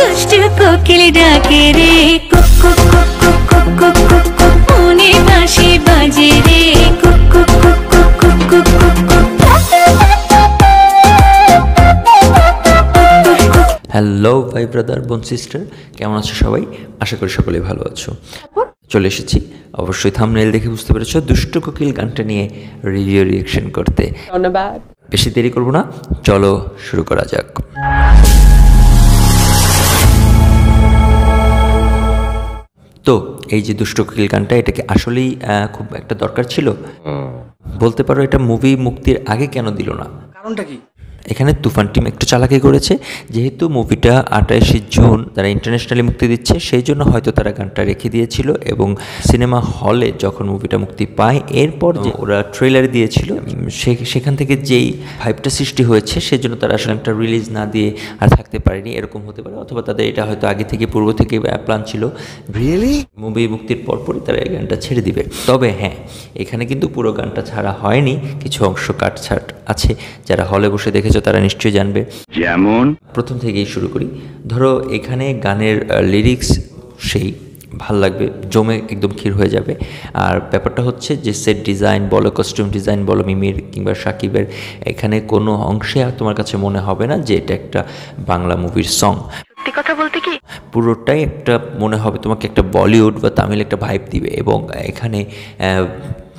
দুষ্টু কোকিল ডাকে রে cook cook cook cook cook cook cook cook মনে বাঁশি বাজে রে cook cook cook cook cook cook cook cook. Hello ভাই ব্রাদার বোন সিস্টার, কেমন আছো সবাই? আশা করি সকলেই ভালো আছো। চলে এসেছি, অবশ্যই থাম্বনেইল দেখে বুঝতে পেরেছো, দুষ্টু কোকিল গানটা নিয়ে রিভিউ রিঅ্যাকশন করতে। বেশি দেরি করব না, চলো শুরু করা যাক। তো এই যে দুষ্টু কোকিল গানটা, এটাকে আসলেই খুব একটা দরকার ছিল? বলতে পারো এটা মুভি মুক্তির আগে কেন দিল না? কারণটা কি? এখানে তুফান টিম একটু চালাকি করেছে, যেহেতু মুভিটা 28 জুন তারা ইন্টারন্যাশনালি মুক্তি দিচ্ছে, সেই জন্য হয়তো তারা গানটা রেখে দিয়েছিল এবং সিনেমা হলে যখন মুভিটা মুক্তি পায় এরপর যে ওরা ট্রেলার দিয়েছিল সেখান থেকে যেই ভাইবটা সৃষ্টি হয়েছে, সেই জন্য তারা আসলে একটা রিলিজ না দিয়ে আর থাকতে পারেনি, এরকম হতে পারে। অথবা তাদের এটা হয়তো আগে থেকে পূর্ব থেকে প্ল্যান ছিল, মুভি মুক্তির পরপরই তারা এই গানটা ছেড়ে দিবে। তবে হ্যাঁ, এখানে কিন্তু পুরো গানটা ছাড়া হয়নি, কিছু অংশ কাটছাট আছে, যারা হলে বসে দেখেছে তারা নিশ্চয়ই জানবে। যেমন প্রথম থেকেই শুরু করি, ধরো এখানে গানের লিরিক্স সেই ভাল লাগবে, জমে একদম ক্ষীর হয়ে যাবে। আর ব্যাপারটা হচ্ছে যে সেট ডিজাইন বলো, কস্টিউম ডিজাইন বলো, মিমির কিংবা সাকিবের, এখানে কোনো অংশে তোমার কাছে মনে হবে না যে এটা একটা বাংলা মুভির সং। সত্যি কথা বলতে কি, পুরোটাই একটা মনে হবে তোমাকে একটা বলিউড বা তামিল একটা ভাইব দিবে। এবং এখানে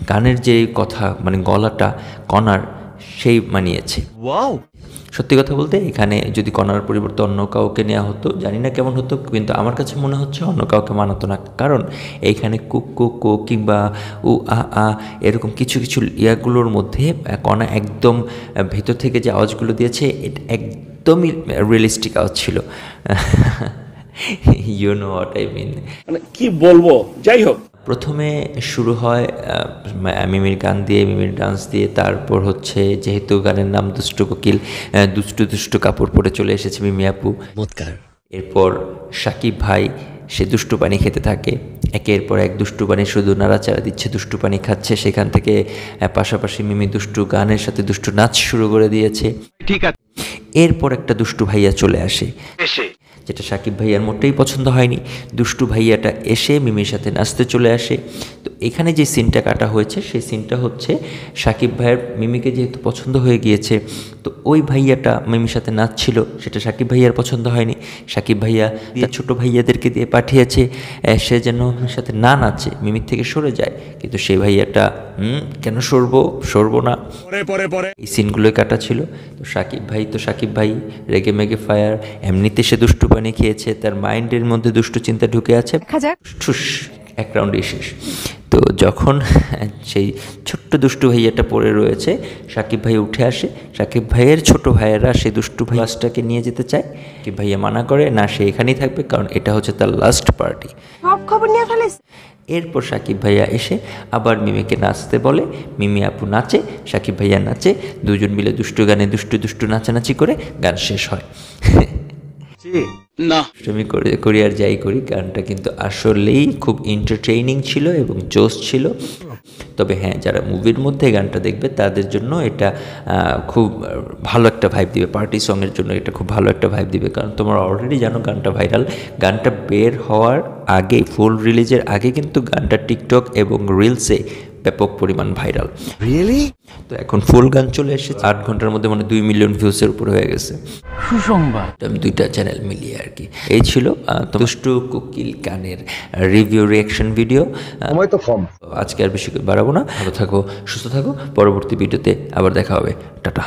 গানের যে কথা, মানে গলাটা কনার সেই মানিয়েছে। ওয়াও, সত্যি কথা বলতে এখানে যদি কনার পরিবর্তে অন্য কাউকে নেওয়া হতো, জানি না কেমন হতো, কিন্তু আমার কাছে মনে হচ্ছে অন্য কাউকে মানাতো না। কারণ এইখানে কুক কুক কো কিংবা উ আ এরকম কিছু কিছু ইয়াগুলোর মধ্যে কনা একদম ভেতর থেকে যে আওয়াজগুলো দিয়েছে, এটা একদমই রিয়েলিস্টিক আওয়াজ ছিল। You know what I mean, মানে কি বলবো, যাই হোক। প্রথমে শুরু হয় মিমির গান দিয়ে, মিমির ডান্স দিয়ে, তারপর হচ্ছে যেহেতু গানের নাম দুষ্টু কোকিল, দুষ্টু দুষ্টু কাপড় পরে চলে এসেছে মিমি আপু। এরপর সাকিব ভাই সে দুষ্টু পানি খেতে থাকে, একের পর এক দুষ্টু পানি শুধু নাড়াচাড়া দিচ্ছে, দুষ্টু পানি খাচ্ছে। সেখান থেকে পাশাপাশি মিমি দুষ্টু গানের সাথে দুষ্টু নাচ শুরু করে দিয়েছে। ঠিক আছে, এরপর একটা দুষ্টু ভাইয়া চলে আসে, যেটা সাকিব ভাইয়ার মোটেই পছন্দ হয়নি। দুষ্টু ভাইয়াটা এসে মিমির সাথে নাচতে চলে আসে। তো এখানে যে সিনটা কাটা হয়েছে, সেই সিনটা হচ্ছে সাকিব ভাইয়ের মিমিকে যেহেতু পছন্দ হয়ে গিয়েছে, তো ওই ভাইয়াটা মিমির সাথে নাচছিল, সেটা সাকিব ভাইয়ার পছন্দ হয়নি। সাকিব ভাইয়া ছোট ভাইয়াদেরকে দিয়ে পাঠিয়েছে সে যেন মিমির সাথে না নাচে, মিমির থেকে সরে যায়। কিন্তু সেই ভাইয়াটা কেন সরবো না, এই সিনগুলোই কাটা ছিল। তো সাকিব ভাই রেগে মেগে ফায়ার, এমনিতে সে দুষ্টু পানি খেয়েছে, তার মাইন্ডের মধ্যে দুষ্টু চিন্তা ঢুকে আছে, ঠুস এক রাউন্ডে শেষ। তো যখন সেই ছোট্ট দুষ্টু ভাইয়াটা পড়ে রয়েছে, সাকিব ভাই উঠে আসে। সাকিব ভাইয়ের ছোট ভাইয়েরা সেই দুষ্টু ভাইয়াসটাকে নিয়ে যেতে চায়, সাকিব ভাইয়া মানা করে, না সে এখানেই থাকবে, কারণ এটা হচ্ছে তার লাস্ট পার্টি। সব খবর নিয়ে ফেলিস। এরপর সাকিব ভাইয়া এসে আবার মিমিকে নাচতে বলে, মিমি আপু নাচে, সাকিব ভাইয়া নাচে, দুজন মিলে দুষ্টু গানে দুষ্টু নাচানাচি করে গান শেষ হয়। না আমি করি আর যাই করি, গানটা কিন্তু আসলেই খুব এন্টারটেইনিং ছিল এবং জোশ ছিল। তবে হ্যাঁ, যারা মুভির মধ্যে গানটা দেখবে তাদের জন্য এটা খুব ভালো একটা ভাইব দিবে, পার্টি সঙের জন্য এটা খুব ভালো একটা ভাইব দিবে। কারণ তোমরা অলরেডি জানো গানটা ভাইরাল, গানটা বের হওয়ার আগে, ফুল রিলিজের আগে কিন্তু গানটা টিকটক এবং রিলসে ব্যাপক পরিমাণ ভাইরাল। তো এখন ফুল গান চলে এসেছে, 8 ঘন্টার মধ্যে মানে 2 মিলিয়ন ভিউসের উপরে হয়ে গেছে। সুসংবাদ, আমি 2টা চ্যানেল মিলিয়ে আর কি। এই ছিল দুষ্টু কোকিল গানের রিভিউ রিঅ্যাকশন ভিডিও। সময় তো কম, আজকে আর বেশি বাড়াবো না। ভালো থাকো, সুস্থ থাকো, পরবর্তী ভিডিওতে আবার দেখা হবে। টাটা।